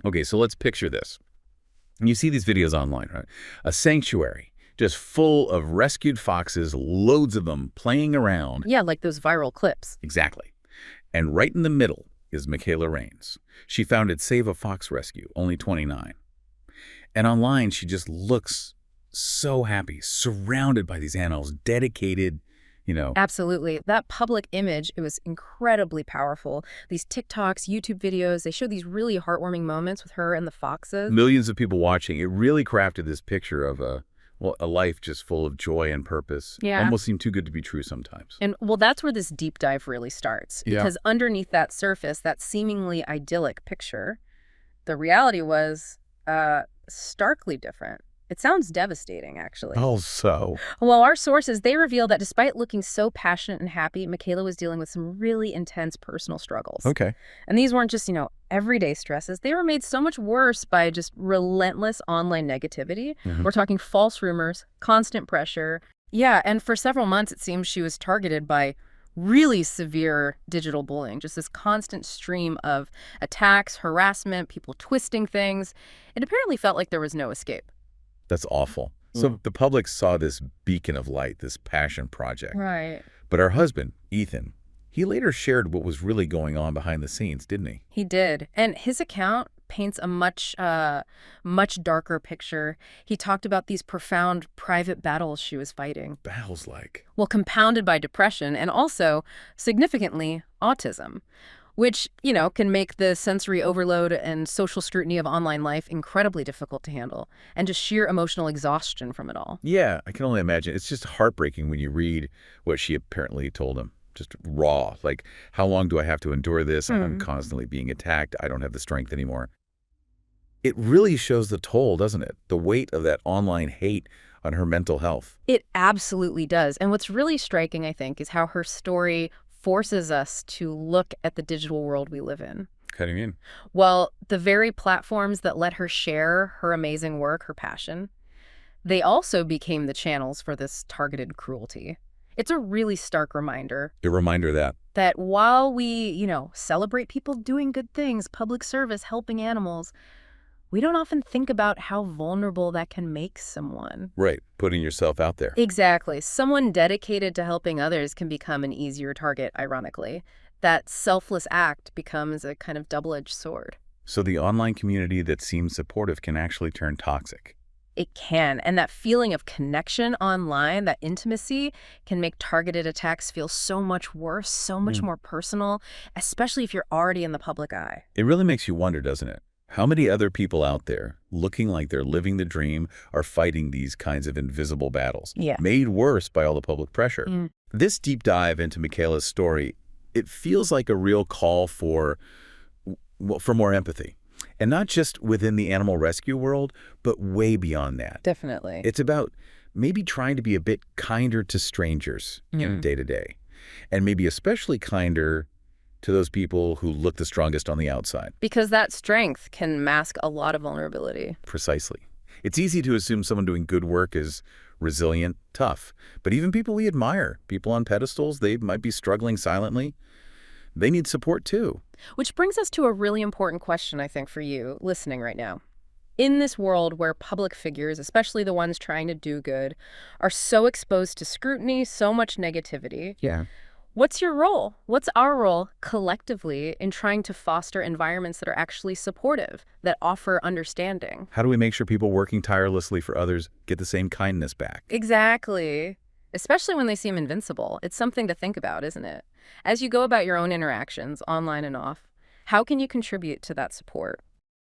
Okay, so let's picture this. You see these videos online, right? A sanctuary just full of rescued foxes, loads of them playing around. Yeah, like those viral clips. Exactly. And right in the middle is Mikayla Raines. She founded Save a Fox Rescue, only 29. And online, she just looks so happy, surrounded by these animals, dedicated, Absolutely. That public image, it was incredibly powerful. These TikToks, YouTube videos, they show these really heartwarming moments with her and the foxes. millions of people watching. It really crafted this picture of a life just full of joy and purpose. Yeah. Almost seemed too good to be true sometimes. And well, that's where this deep dive really starts. Yeah. Because underneath that surface, that seemingly idyllic picture, the reality was starkly different. It sounds devastating, actually. Oh, so. Well, our sources, they reveal that despite looking so passionate and happy, Mikayla was dealing with some really intense personal struggles. Okay. And these weren't just, everyday stresses. They were made so much worse by just relentless online negativity. Mhm. We're talking false rumors, constant pressure. Yeah, and for several months, it seems she was targeted by really severe digital bullying, just this constant stream of attacks, harassment, people twisting things. It apparently felt like there was no escape. That's awful. So the public saw this beacon of light, this passion project. Right. But her husband, Ethan, he later shared what was really going on behind the scenes, didn't he? He did. And his account paints a much darker picture. He talked about these profound private battles she was fighting. Battles like. Well, compounded by depression and also, significantly, autism, which, can make the sensory overload and social scrutiny of online life incredibly difficult to handle, and just sheer emotional exhaustion from it all. Yeah, I can only imagine. It's just heartbreaking when you read what she apparently told him. Just raw. Like, how long do I have to endure this? I'm constantly being attacked. I don't have the strength anymore. It really shows the toll, doesn't it? The weight of that online hate on her mental health. It absolutely does. And what's really striking, I think, is how her story forces us to look at the digital world we live in. How do you mean? Well, the very platforms that let her share her amazing work, her passion, they also became the channels for this targeted cruelty. It's a really stark reminder. A reminder That while we, celebrate people doing good things, public service, helping animals, we don't often think about how vulnerable that can make someone. Right, putting yourself out there. Exactly. Someone dedicated to helping others can become an easier target, ironically. That selfless act becomes a kind of double-edged sword. So the online community that seems supportive can actually turn toxic. It can. And that feeling of connection online, that intimacy, can make targeted attacks feel so much worse, so much more personal, especially if you're already in the public eye. It really makes you wonder, doesn't it? How many other people out there, looking like they're living the dream, are fighting these kinds of invisible battles, made worse by all the public pressure? This deep dive into Mikayla's story, it feels like a real call for more empathy. And not just within the animal rescue world, but way beyond that. Definitely. It's about maybe trying to be a bit kinder to strangers day to day. And maybe especially kinder to those people who look the strongest on the outside. Because that strength can mask a lot of vulnerability. Precisely. It's easy to assume someone doing good work is resilient, tough. But even people we admire, people on pedestals, they might be struggling silently. They need support too. Which brings us to a really important question, I think, for you listening right now. In this world where public figures, especially the ones trying to do good, are so exposed to scrutiny, so much negativity, what's your role? What's our role collectively in trying to foster environments that are actually supportive, that offer understanding? How do we make sure people working tirelessly for others get the same kindness back? Exactly. Especially when they seem invincible. It's something to think about, isn't it? As you go about your own interactions, online and off, how can you contribute to that support?